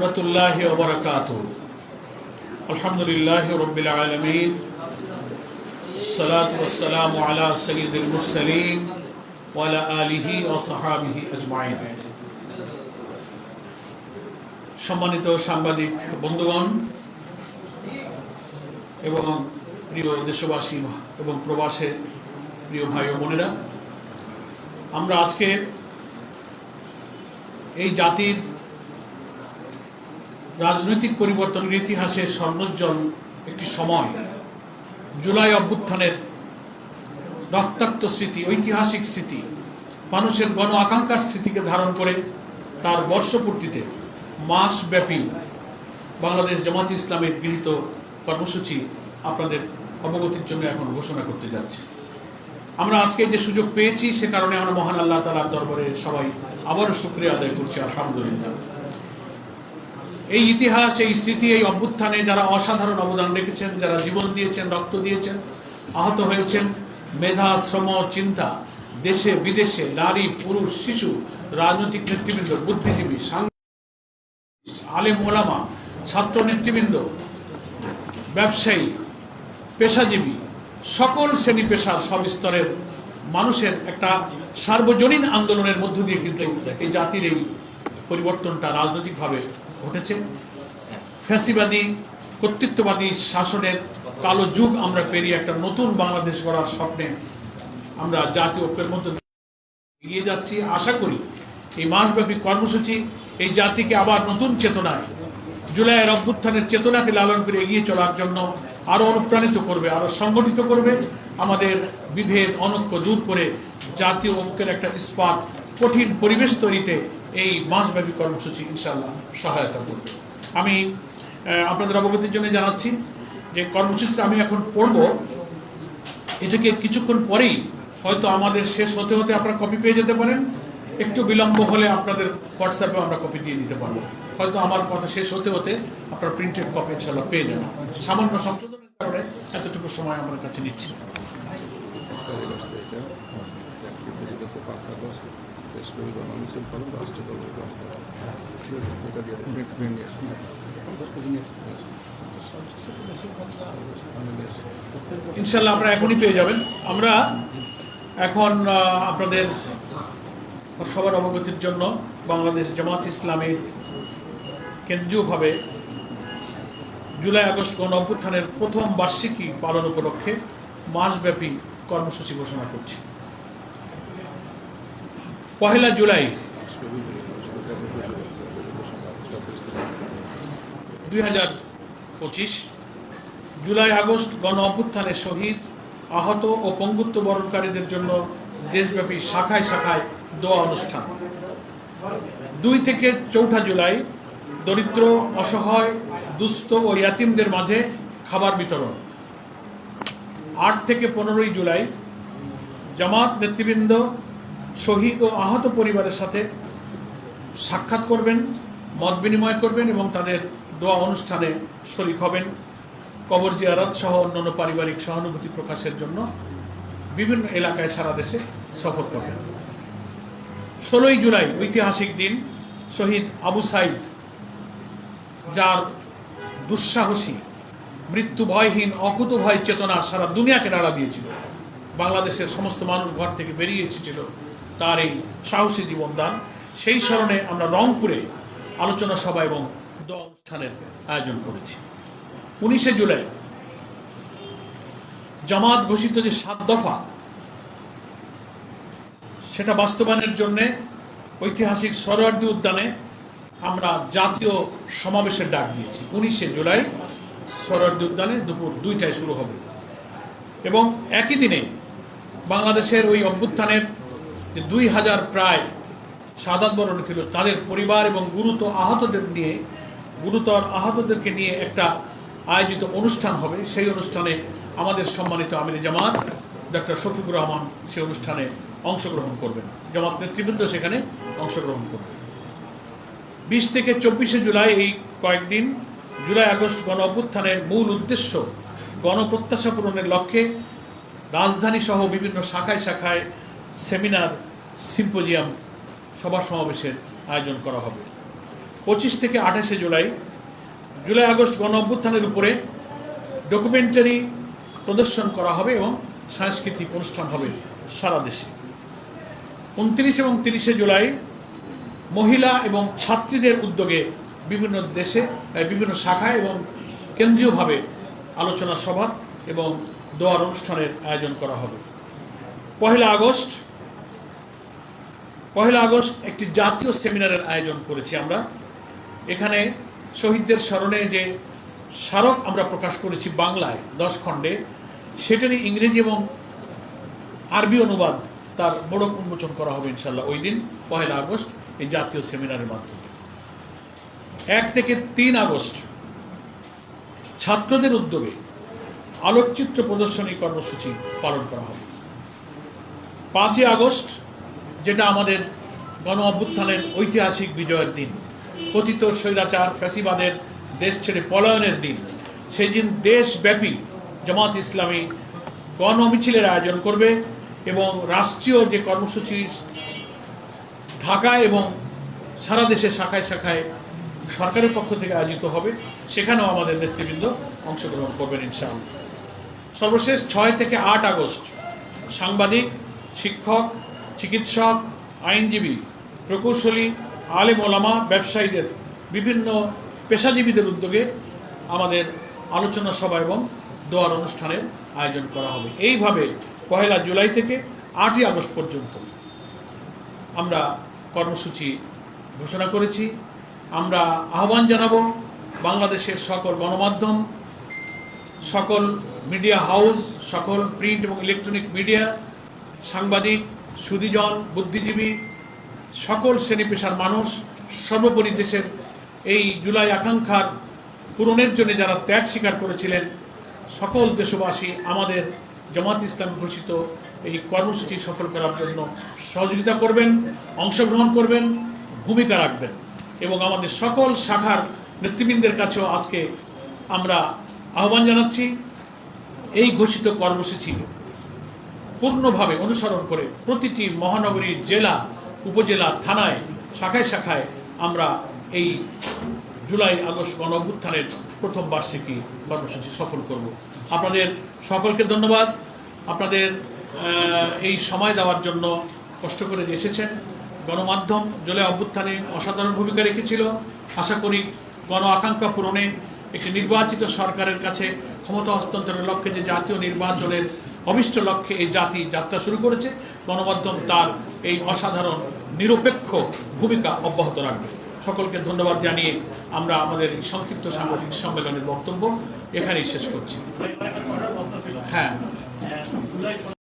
रहमतुल्लाहि व बरकातुहू। अल्हम्दुलिल्लाहि रब्बिल आलमीन, अस्सलातु वस्सलामु अला सय्यिदिल मुरसलीन व अला आलिहि व सहाबिहि अजमाइन। सम्मानित সাংবাদিক বন্ধুগণ এবং প্রিয় দেশবাসী এবং প্রবাসের প্রিয় ভাই ও বোনেরা, আমরা আজকে এই জাতির রাজনৈতিক পরিবর্তনের ইতিহাসে স্বর্ণোজ্জ্বল একটি সময়, জুলাই অভ্যুত্থানের রক্তাক্ত স্মৃতি, ঐতিহাসিক স্মৃতি, মানুষের গণ আকাঙ্ক্ষার স্মৃতিকে ধারণ করে তার বর্ষপূর্তিতে মাসব্যাপী বাংলাদেশ জামাত ইসলামের গৃহীত কর্মসূচি আপনাদের অবগতির জন্য এখন ঘোষণা করতে যাচ্ছি। আমরা আজকে যে সুযোগ পেয়েছি সে কারণে আমরা মহান আল্লাহ তাআলার দরবারে সবাই আবারও শুকরিয়া আদায় করছি, আলহামদুলিল্লাহ। এই ইতিহাস, এই স্মৃতি, এই অভ্যুত্থানে যারা অসাধারণ অবদান রেখেছেন, যারা জীবন দিয়েছেন, রক্ত দিয়েছেন, আহত হয়েছেন, মেধা, শ্রম, চিন্তা, দেশে বিদেশে, নারী, পুরুষ, শিশু, রাজনৈতিক নেতৃবৃন্দ, বুদ্ধিজীবী, আলেম ওলামা, ছাত্র নেতৃবৃন্দ, ব্যবসায়ী, পেশাজীবী, সকল শ্রেণী পেশার সব স্তরের মানুষের একটা সার্বজনীন আন্দোলনের মধ্য দিয়ে কিন্তু এই জাতির এই পরিবর্তনটা রাজনৈতিকভাবে ঘটেছে। ফ্যাসিবাদী কর্তৃত্ববাদী শাসনের কালো যুগ আমরা পেরিয়ে একটা নতুন বাংলাদেশ গড়ার স্বপ্নে আমরা জাতীয় ঐক্যের মধ্যে এগিয়ে যাচ্ছি। আশা করি এই মাসব্যাপী কর্মসূচি এই জাতিকে আবার নতুন চেতনায়, জুলাইয়ের অভ্যুত্থানের চেতনাকে লালন করে এগিয়ে চলার জন্য আরো অনুপ্রাণিত করবে, আরো সংগঠিত করবে, আমাদের বিভেদ অনৈক্য দূর করে জাতীয় ঐক্যের একটা ইস্পাত কঠিন পরিবেশ তৈরিতে এই মাসব্যাপী কর্মসূচি ইনশাআল্লাহ সহায়তা করবে। আমি আপনাদের অবগতির জন্য জানাচ্ছি যে কর্মসূচিটা আমি এখন পড়ব, এটাকে কিছুক্ষণ পরেই হয়তো আমাদের শেষ হতে হতে আপনারা কপি পেয়ে যেতে পারেন। একটু বিলম্ব হলে আপনাদের হোয়াটসঅ্যাপে আমরা কপি দিয়ে দিতে পারবো। হয়তো আমার কথা শেষ হতে হতে আপনারা প্রিন্টেড কপি ইনশাআল্লাহ পেয়ে যাবেন। সামান্য সংশোধনের কারণে এতটুকু সময় আমার কাছে নিচ্ছি। ইনশাআল্লাহ আপনারা এখনই পেয়ে যাবেন। আমরা এখন আপনাদের সবার অবগতির জন্য বাংলাদেশ জামাত ইসলামের কেন্দ্রীয়ভাবে জুলাই আগস্ট গণ অভ্যুত্থানের প্রথম বার্ষিকী পালন উপলক্ষে মাসব্যাপী কর্মসূচি ঘোষণা করছি। 1 জুলাই 2025 জুলাই আগস্ট গণ অভ্যুত্থানের শহীদ, আহত ও পঙ্গুত্ব বরণকারীদের জন্য দেশব্যাপী শাখায় শাখায় দোয়া অনুষ্ঠান। 2 থেকে 4 জুলাই দরিদ্র, অসহায়, দুস্থ ও ইয়াতিমদের মাঝে খাবার বিতরণ। 8 থেকে 15 জুলাই জামাত নেতৃবৃন্দ শহীদ ও আহত পরিবারের সাথে সাক্ষাৎ করবেন, মত বিনিময় করবেন এবং তাদের দোয়া অনুষ্ঠানে শরীক হবেন। কবর জিয়ারত সহ অন্যান্য পারিবারিক সহানুভূতি প্রকাশের জন্য বিভিন্ন এলাকায় সারা দেশে সফর করবেন। 16 জুলাই ঐতিহাসিক দিন, শহীদ আবু সাইদ, যার দুঃসাহসী, মৃত্যু ভয়হীন, অকুত ভয় চেতনা সারা দুনিয়াকে নাড়া দিয়েছিল। বাংলাদেশের সমস্ত মানুষ ঘর থেকে বেরিয়ে এসেছিল তার এই সাহসী জীবনদান। সেই স্মরণে আমরা রংপুরে আলোচনা সভা এবং দোয়া অনুষ্ঠানের আয়োজন করেছি। 19 জুলাই জামাত ঘোষিত যে 7 দফা, সেটা বাস্তবায়নের জন্য ঐতিহাসিক সরোয়ার্দী উদ্যানে আমরা জাতীয় সমাবেশের ডাক দিয়েছি। 19 জুলাই সরোয়ার্দী উদ্যানে দুপুর 2টায় শুরু হবে এবং একই দিনে বাংলাদেশের ওই অভ্যুত্থানের যে 2000 প্রায় শাহাদাত বরণ ছিল তাদের পরিবার এবং গুরুতর আহতদেরকে নিয়ে একটা আয়োজিত অনুষ্ঠান হবে। সেই অনুষ্ঠানে আমাদের সম্মানিত আমির জামাত ডক্টর শফিকুর রহমান সেই অনুষ্ঠানে অংশগ্রহণ করবেন, জামাত নেতৃবৃন্দ সেখানে অংশগ্রহণ করবেন। 20 থেকে 24 জুলাই এই কয়েকদিন জুলাই আগস্ট গণ অভ্যুত্থানের মূল উদ্দেশ্য গণপ্রত্যাশা পূরণের লক্ষ্যে রাজধানী সহ বিভিন্ন শাখায় শাখায় সেমিনার, সিম্পোজিয়াম, সভা সমাবেশের আয়োজন করা হবে। 25 থেকে 28 জুলাই জুলাই আগস্ট গণ অভ্যুত্থানের উপরে ডকুমেন্টারি প্রদর্শন করা হবে এবং সাংস্কৃতিক অনুষ্ঠান হবে সারা দেশে। 29 এবং 30 জুলাই মহিলা এবং ছাত্রীদের উদ্যোগে বিভিন্ন দেশে বিভিন্ন শাখায় এবং কেন্দ্রীয়ভাবে আলোচনা সভা এবং দোয়ার অনুষ্ঠানের আয়োজন করা হবে। পহেলা আগস্ট একটি জাতীয় সেমিনারের আয়োজন করেছি আমরা। এখানে শহীদদের স্মরণে যে স্মারক আমরা প্রকাশ করেছি বাংলায় 10 খণ্ডে, সেটারই ইংরেজি এবং আরবি অনুবাদ তার মোড়ক উন্মোচন করা হবে ইনশাল্লাহ ওই দিন পহেলা আগস্ট এই জাতীয় সেমিনারের মাধ্যমে। 1 থেকে 3 আগস্ট ছাত্রদের উদ্যোগে আলোকচিত্র প্রদর্শনী কর্মসূচি পালন করা হবে। 5 আগস্ট যেটা আমাদের গণ অভ্যুত্থানের ঐতিহাসিক বিজয়ের দিন, কথিত স্বৈরাচার ফ্যাসিবাদের দেশ ছেড়ে পলায়নের দিন, সেই দিন দেশব্যাপী জামাত ইসলামী গণ মিছিলের আয়োজন করবে এবং রাষ্ট্রীয় যে কর্মসূচি ঢাকায় এবং সারা দেশে শাখায় শাখায় সরকারের পক্ষ থেকে আয়োজিত হবে, সেখানেও আমাদের নেতৃবৃন্দ অংশগ্রহণ করবেন ইনশাআল্লাহ। সর্বশেষ 6 থেকে 8 আগস্ট সাংবাদিক, শিক্ষক, চিকিৎসক, আইনজীবী, প্রকৌশলী, আলেম ওলামা, ব্যবসায়ীদের বিভিন্ন পেশাজীবীদের উদ্যোগে আমাদের আলোচনা সভা এবং দোয়ার অনুষ্ঠানের আয়োজন করা হবে। এইভাবে 1 জুলাই থেকে 8 আগস্ট পর্যন্ত আমরা কর্মসূচি ঘোষণা করেছি। আমরা আহ্বান জানাবো বাংলাদেশের সকল গণমাধ্যম, সকল মিডিয়া হাউস, সকল প্রিন্ট এবং ইলেকট্রনিক মিডিয়া, সাংবাদিক, সুধীজন, বুদ্ধিজীবী, সকল শ্রেণী পেশার মানুষ, সর্বোপরি দেশের এই জুলাই আকাঙ্ক্ষার পূরণের জন্য যারা ত্যাগ স্বীকার করেছিলেন সকল দেশবাসী আমাদের জামাত ইসলাম ঘোষিত এই কর্মসূচি সফল করার জন্য সহযোগিতা করবেন, অংশগ্রহণ করবেন, ভূমিকা রাখবেন এবং আমাদের সকল শাখার নেতৃবৃন্দের কাছেও আজকে আমরা আহ্বান জানাচ্ছি এই ঘোষিত কর্মসূচি পূর্ণভাবে অনুসরণ করে প্রতিটি মহানগরী, জেলা, উপজেলা, থানায়, শাখায় শাখায় আমরা এই জুলাই আগস্ট গণ অভ্যুত্থানের প্রথম বার্ষিকী কর্মসূচি সফল করব। আপনাদের সকলকে ধন্যবাদ, আপনাদের এই সময় দেওয়ার জন্য, কষ্ট করে যে এসেছেন। গণমাধ্যম জুলাই অভ্যুত্থানে অসাধারণ ভূমিকা রেখেছিল। আশা করি গণ আকাঙ্ক্ষা পূরণে একটি নির্বাচিত সরকারের কাছে ক্ষমতা হস্তান্তরের লক্ষ্যে যে জাতীয় নির্বাচনের অভিষ্ট লক্ষ্যে এই জাতি যাত্রা শুরু করেছে, গণমাধ্যম তার এই অসাধারণ নিরপেক্ষ ভূমিকা অব্যাহত রাখবে। সকলকে ধন্যবাদ জানিয়ে আমরা আমাদের সংক্ষিপ্ত সাংবাদিক সম্মেলনের বক্তব্য এখানেই শেষ করছি। হ্যাঁ।